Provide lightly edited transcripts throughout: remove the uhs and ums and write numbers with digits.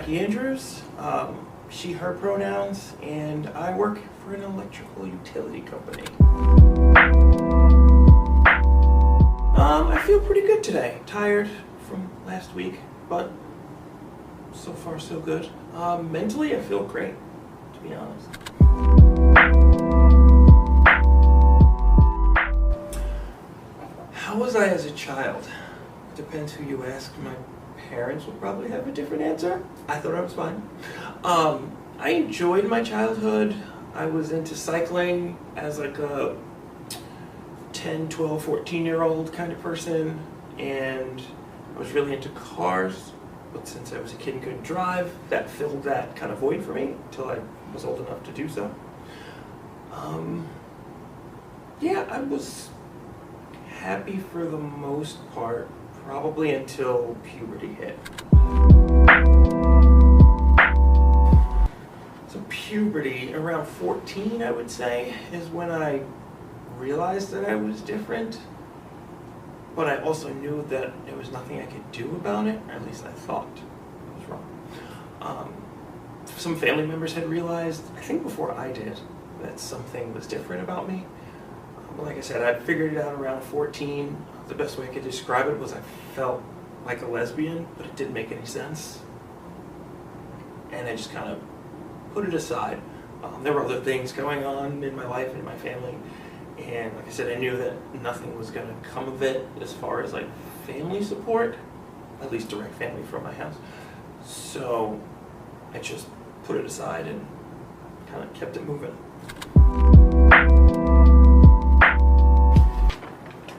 Jackie Andrews, she, her pronouns, and I work for an electrical utility company. I feel pretty good today. Tired from last week, but so far so good. Mentally, I feel great, to be honest. How was I as a child? Depends who you ask. My parents will probably have a different answer. I thought I was fine. I enjoyed my childhood. I was into cycling as like a 10, 12, 14-year-old kind of person, and I was really into cars, but since I was a kid and couldn't drive, that filled that kind of void for me until I was old enough to do so. Yeah, I was happy for the most part, probably until puberty hit. So puberty, around 14 I would say, is when I realized that I was different, but I also knew that there was nothing I could do about it, or at least I thought I was wrong. Some family members had realized, I think before I did, that something was different about me. Like I said, I figured it out around 14. The best way I could describe it was I felt like a lesbian, but it didn't make any sense. And I just kind of put it aside. There were other things going on in my life and in my family. And like I said, I knew that nothing was going to come of it as far as like family support, at least direct family from my house. So I just put it aside and kind of kept it moving.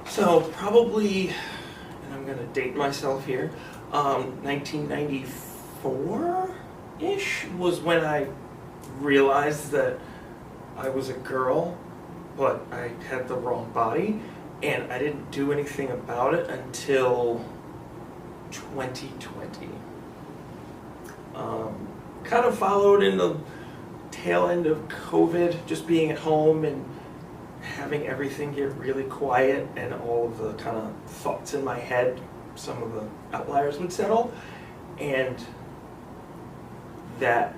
So probably, and I'm going to date myself here, 1994-ish was when I realized that I was a girl, but I had the wrong body, and I didn't do anything about it until 2020. Kind of followed in the tail end of COVID, just being at home and having everything get really quiet and all of the kind of thoughts in my head, some of the outliers would settle, and that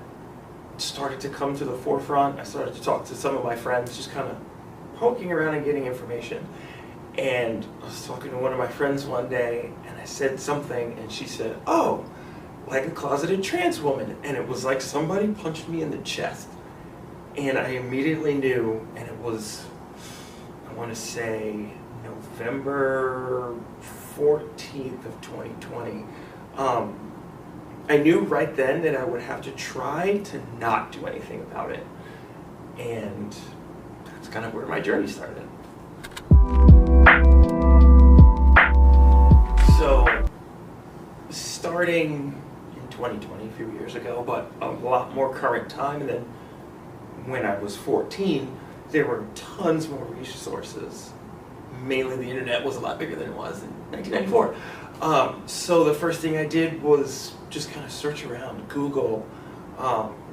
started to come to the forefront. I started to talk to some of my friends, just kind of poking around and getting information. And I was talking to one of my friends one day, and I said something, and she said, "Oh, like a closeted trans woman." And it was like somebody punched me in the chest. And I immediately knew, and it was, I want to say, November 14th of 2020. I knew right then that I would have to try to not do anything about it. And that's kind of where my journey started. So, starting in 2020, a few years ago, but a lot more current time than when I was 14, there were tons more resources. Mainly the internet was a lot bigger than it was in 1994. So the first thing I did was just kind of search around, Google,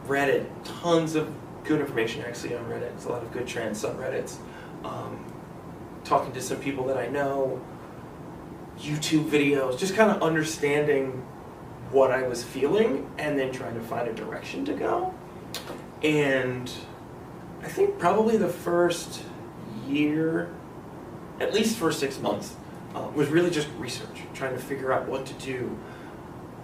Reddit, tons of good information actually on Reddit. There's a lot of good trans subreddits. Talking to some people that I know, YouTube videos, just kind of understanding what I was feeling and then trying to find a direction to go. And I think probably the first year, at least first 6 months, was really just research, trying to figure out what to do,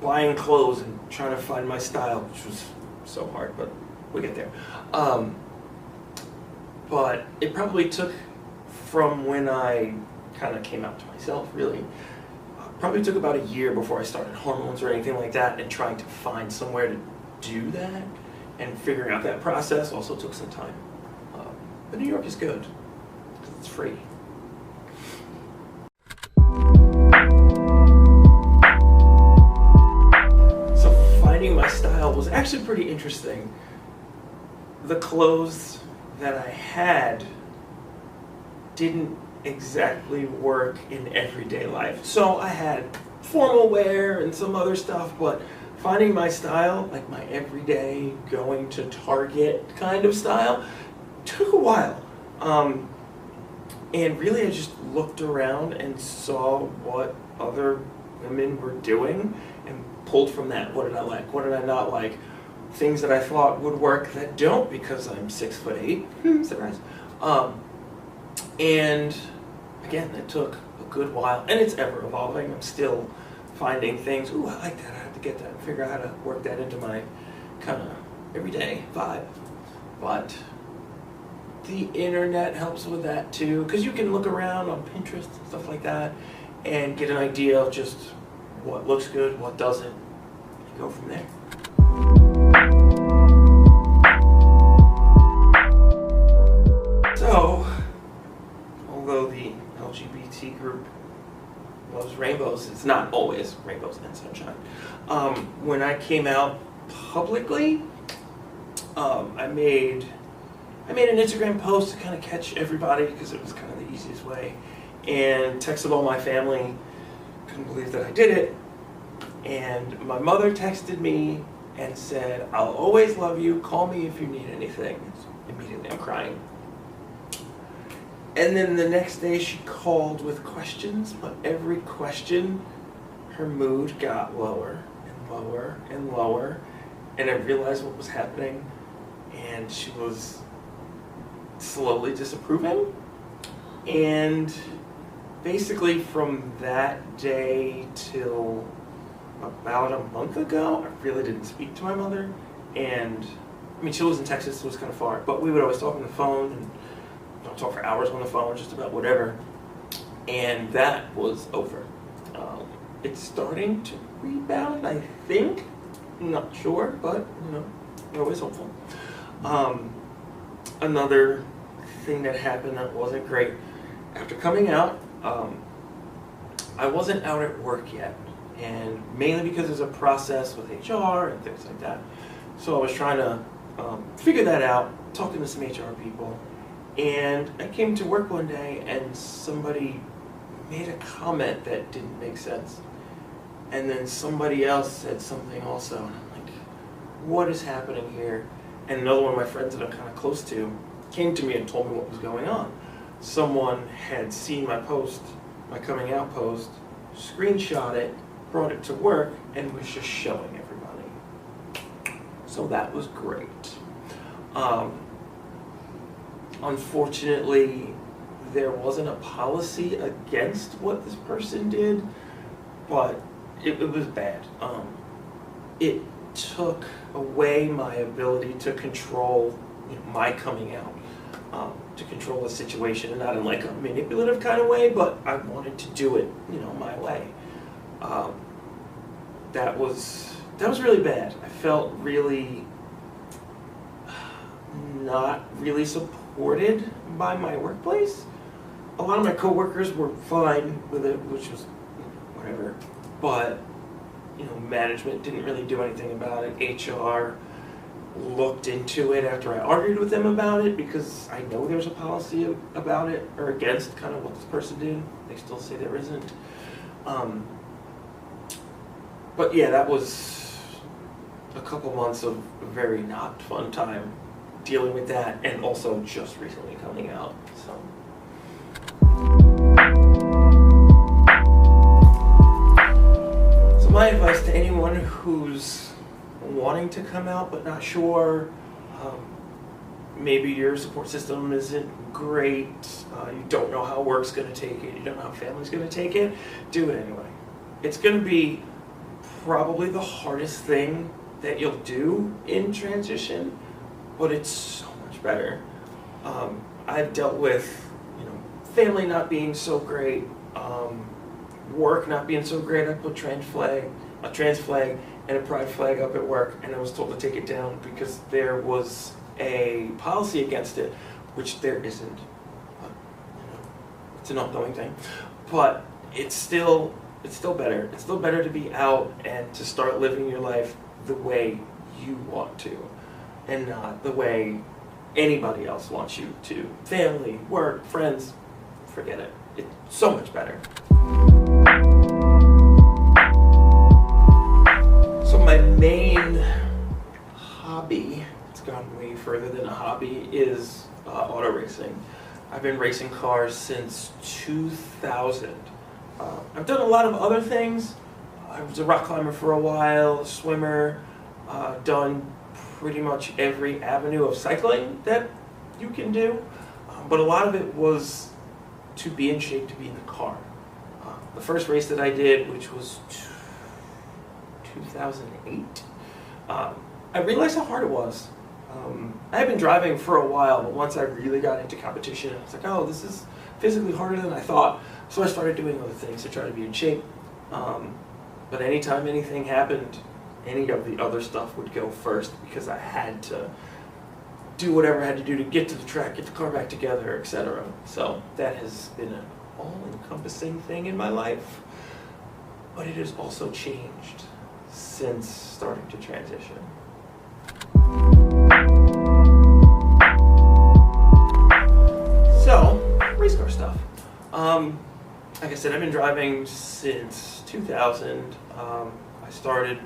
buying clothes and trying to find my style, which was so hard, but we'll get there. But it probably took from when I kind of came out to myself, really, probably took about a year before I started hormones or anything like that, and trying to find somewhere to do that and figuring out that process also took some time. But New York is good because it's free. So finding my style was actually pretty interesting. The clothes that I had didn't exactly work in everyday life. So I had formal wear and some other stuff, but finding my style, like my everyday going to Target kind of style, took a while. And really I just looked around and saw what other women were doing and pulled from that. What did I like? What did I not like? Things that I thought would work that don't because I'm 6'8". Surprise. And again, it took a good while, and it's ever evolving. I'm still finding things. Ooh, I like that. I have to get that and figure out how to work that into my kind of everyday vibe. But the internet helps with that too, because you can look around on Pinterest and stuff like that and get an idea of just what looks good, what doesn't, and go from there. So, although the LGBT group loves rainbows, it's not always rainbows and sunshine. When I came out publicly, I made an Instagram post to kind of catch everybody because it was kind of the easiest way, and texted all my family. Couldn't believe that I did it. And my mother texted me and said, "I'll always love you. Call me if you need anything." So immediately I'm crying. And then the next day she called with questions, but every question, her mood got lower and lower and lower, and I realized what was happening, and she was slowly disapproving. And basically from that day till about a month ago, I really didn't speak to my mother. And I mean, she lives in Texas, so it was kind of far, but we would always talk on the phone, and talk for hours on the phone, just about whatever. And that was over. It's starting to rebound, I think. I'm not sure, but we're always hopeful. Another thing that happened that wasn't great, after coming out, I wasn't out at work yet, and mainly because there's a process with HR and things like that. So I was trying to figure that out, talking to some HR people, and I came to work one day and somebody made a comment that didn't make sense. And then somebody else said something also, and I'm like, what is happening here? And another one of my friends that I'm kind of close to came to me and told me what was going on. Someone had seen my post, my coming out post, screenshot it, brought it to work, and was just showing everybody. So that was great. Unfortunately, there wasn't a policy against what this person did, but it was bad. It took away my ability to control my coming out, to control the situation, and not in like a manipulative kind of way, but I wanted to do it, my way. That was really bad. I felt really not really supported by my workplace. A lot of my coworkers were fine with it, which was whatever, but management didn't really do anything about it. HR looked into it after I argued with them about it, because I know there's a policy about it, or against kind of what this person did. They still say there isn't. But yeah, that was a couple months of a very not fun time dealing with that, and also just recently coming out. So my advice to anyone who's wanting to come out but not sure, maybe your support system isn't great, you don't know how work's going to take it, you don't know how family's going to take it, do it anyway. It's going to be probably the hardest thing that you'll do in transition, but it's so much better. I've dealt with, family not being so great, work not being so great. I put a trans flag and a pride flag up at work, and I was told to take it down because there was a policy against it, which there isn't. It's an ongoing thing, but it's still better. It's still better to be out and to start living your life the way you want to, and not the way anybody else wants you to. Family, work, friends, forget it. It's so much better. So my main hobby, it's gone way further than a hobby, is auto racing. I've been racing cars since 2000. I've done a lot of other things, I was a rock climber for a while, a swimmer, done pretty much every avenue of cycling that you can do, but a lot of it was to be in shape to be in the car. The first race that I did, which was 2008, I realized how hard it was. I had been driving for a while, but once I really got into competition, I was like, oh, this is physically harder than I thought. So I started doing other things to try to be in shape. But anytime anything happened, any of the other stuff would go first because I had to do whatever I had to do to get to the track, get the car back together, etc. So that has been an all-encompassing thing in my life. But it has also changed since starting to transition. So, race car stuff. Like I said, I've been driving since 2000. I started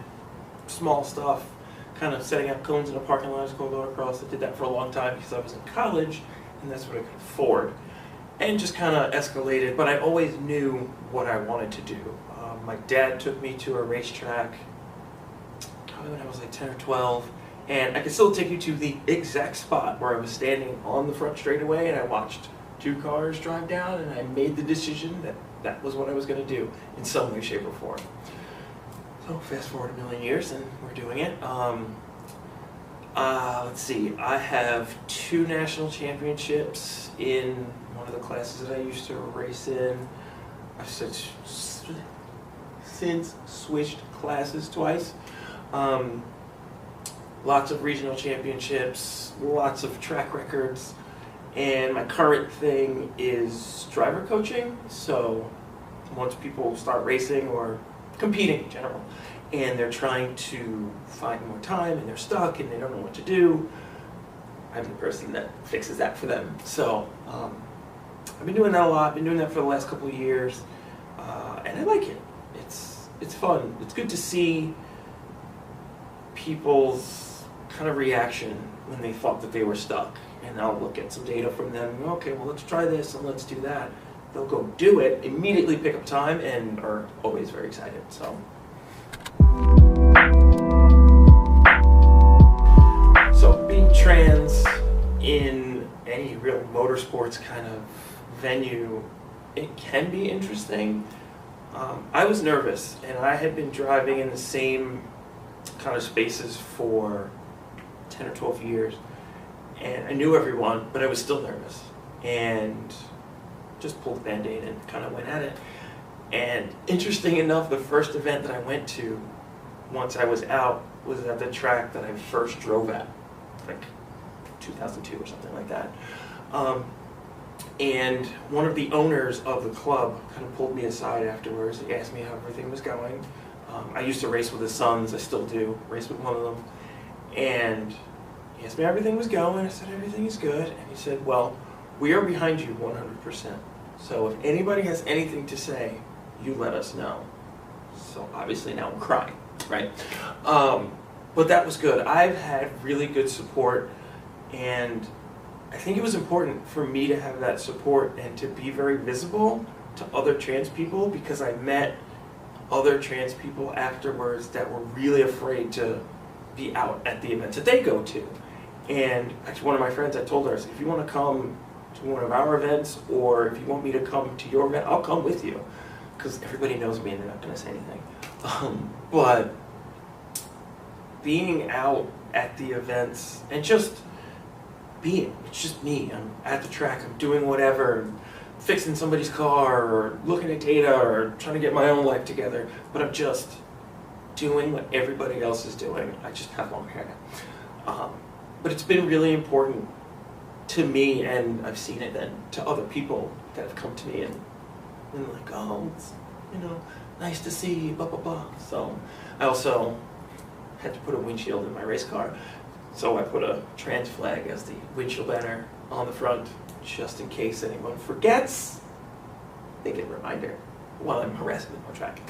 small stuff, kind of setting up cones in a parking lot, going across. I did that for a long time because I was in college, and that's what I could afford. And just kind of escalated, but I always knew what I wanted to do. My dad took me to a racetrack probably when I was like 10 or 12, and I could still take you to the exact spot where I was standing on the front straightaway, and I watched two cars drive down, and I made the decision that that was what I was going to do in some way, shape, or form. So fast forward a million years, and we're doing it. Let's see, I have 2 national championships in one of the classes that I used to race in. I've since switched classes twice. Lots of regional championships, lots of track records, and my current thing is driver coaching. So once people start racing or competing in general, and they're trying to find more time and they're stuck and they don't know what to do, I'm the person that fixes that for them. So I've been doing that a lot. I've been doing that for the last couple of years, and I like it. It's fun. It's good to see people's kind of reaction when they thought that they were stuck, and I'll look at some data from them. Okay, well, let's try this and let's do that. They'll go do it, immediately pick up time, and are always very excited. So being trans in any real motorsports kind of venue, it can be interesting. I was nervous, and I had been driving in the same kind of spaces for 10 or 12 years, and I knew everyone, but I was still nervous, and just pulled the Band-Aid and kind of went at it. And interesting enough, the first event that I went to once I was out was at the track that I first drove at, like 2002 or something like that. And one of the owners of the club kind of pulled me aside afterwards. He asked me how everything was going. I used to race with his sons. I still do, race with one of them. And he asked me how everything was going. I said, everything is good. And he said, well, we are behind you 100%. So if anybody has anything to say, you let us know. So obviously now I'm crying, right? But that was good. I've had really good support, and I think it was important for me to have that support and to be very visible to other trans people, because I met other trans people afterwards that were really afraid to be out at the events that they go to. And actually one of my friends, I told her, I said, if you want to come to one of our events, or if you want me to come to your event, I'll come with you, because everybody knows me and they're not going to say anything. But being out at the events and just being, it's just me. I'm at the track, I'm doing whatever, fixing somebody's car, or looking at data, or trying to get my own life together, but I'm just doing what everybody else is doing. I just have long hair. But it's been really important to me, and I've seen it then to other people that have come to me and like, oh, it's, nice to see you, blah, blah, blah. So I also had to put a windshield in my race car. So I put a trans flag as the windshield banner on the front, just in case anyone forgets. They get a reminder while I'm harassing them on track.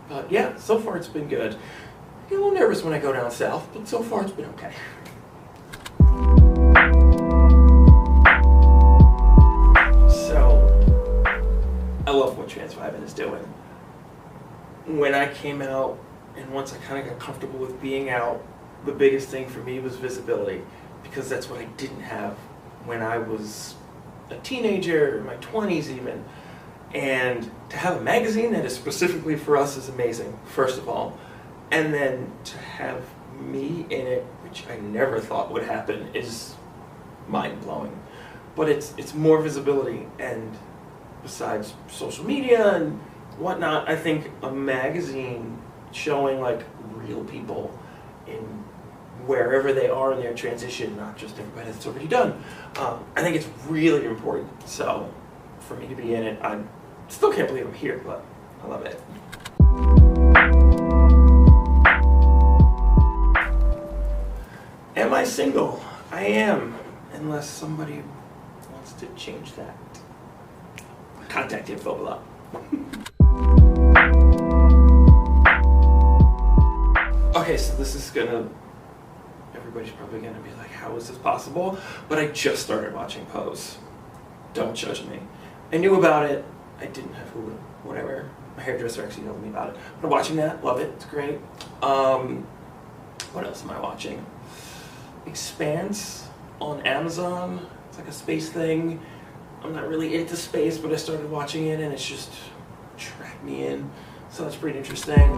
But yeah, so far it's been good. I get a little nervous when I go down south, but so far it's been okay. So, I love what Trans5 is doing. when I came out, and once I kind of got comfortable with being out, the biggest thing for me was visibility, because that's what I didn't have when I was a teenager, in my 20s even. And to have a magazine that is specifically for us is amazing, first of all. And then to have me in it, which I never thought would happen, is mind-blowing. But it's more visibility, and besides social media and whatnot, I think a magazine showing like real people in wherever they are in their transition, not just everybody that's already done, I think it's really important. So for me to be in it, I still can't believe I'm here, but I love it. Am I single? I am, unless somebody wants to change that. Contact info below. Okay, so this is everybody's probably gonna be like, how is this possible? But I just started watching Pose. Don't judge me. I knew about it. I didn't have Hulu, whatever. My hairdresser actually told me about it. But I'm watching that, love it, it's great. What else am I watching? Expanse on Amazon. It's like a space thing. I'm not really into space, but I started watching it and it's just tracked me in. So that's pretty interesting.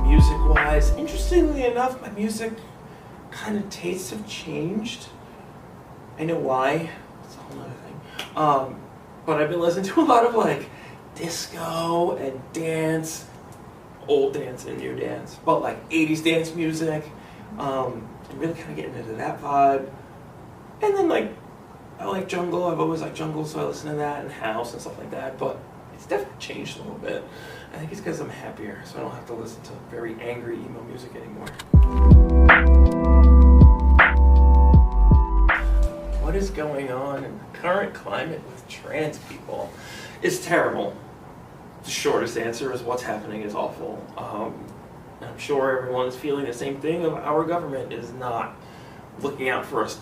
Music-wise, interestingly enough, my music kind of tastes have changed. I know why. It's a whole other thing. But I've been listening to a lot of like disco and dance, old dance and new dance, but like 80s dance music. I'm really kind of getting into that vibe. And then like, I like jungle. I've always liked jungle, so I listen to that and house and stuff like that. But it's definitely changed a little bit. I think it's because I'm happier, so I don't have to listen to very angry emo music anymore. What is going on in the current climate with trans people? It's terrible. The shortest answer is what's happening is awful. I'm sure everyone's feeling the same thing. Of our government is not looking out for us,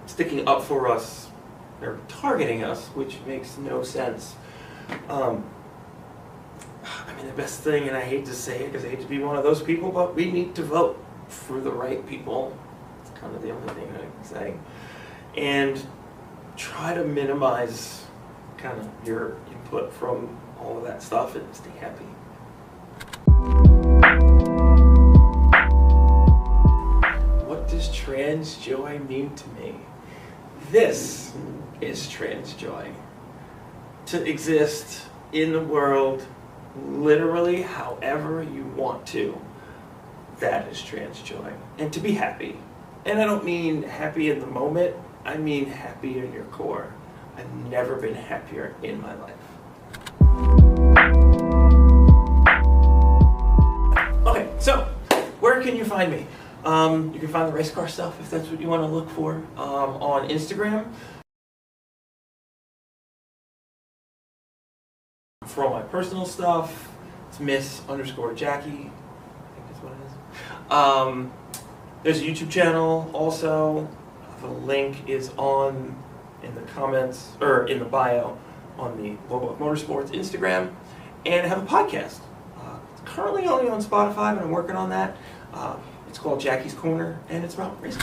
sticking up for us. They're targeting us, which makes no sense. I mean, the best thing, and I hate to say it because I hate to be one of those people, but we need to vote for the right people. It's kind of the only thing that I can say. And try to minimize kind of your input from all of that stuff and stay happy. What does trans joy mean to me? This is trans joy. To exist in the world literally however you want to. That is trans joy. And to be happy. And I don't mean happy in the moment, I mean happy in your core. I've never been happier in my life. Okay, so where can you find me? You can find the race car stuff if that's what you want to look for on Instagram. For all my personal stuff, it's Miss_Jackie. I think that's what it is. There's a YouTube channel also. The link is in the comments, or in the bio on the Lowbuck Motorsports Instagram. And I have a podcast. It's currently only on Spotify, but I'm working on that. It's called Jackie's Corner, and it's about racing.